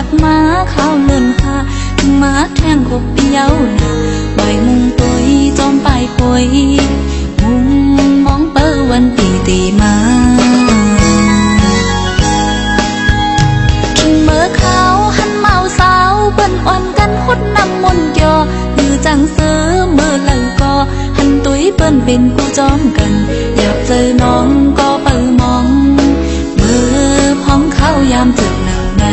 ดมาข้าวเลื่อนหาถึงมาแทงกบเดียวนะใบมุงตุยจอมปลายคุยมุงมองเปิ้วันตีตีมาถึงเมื่อเขาหันเมาสาวเปิ้นอ่อนกันหดน้ำมนต์ยอคือจังเสือเมื่อหลังก็หันตุยเปิ้นเป็นผู้จอมกันอยากเจอน้องก็เปิ้นมองเมื่อพ้องเขายามเจอหนังใน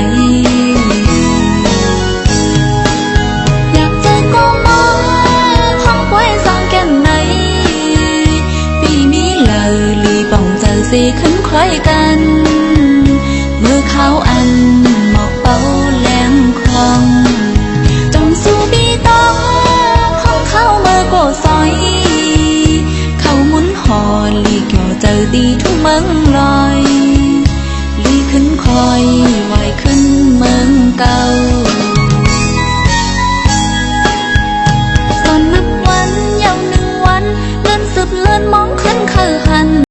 อยากเจอก็มองพ้องป่วยสองแก้มในปีนี้เลยลีป่องเจอสีขึ้นคล้อยกันเมื่อเขาอันหมอกเป้าแหลมคลองจงสู้บีตองพ้องเขาเมื่อโกซอยเขาหมุนหอลีเกี่ยวเจอดีทุกเมืองลอยลีขึ้นคอยไหวขึ้น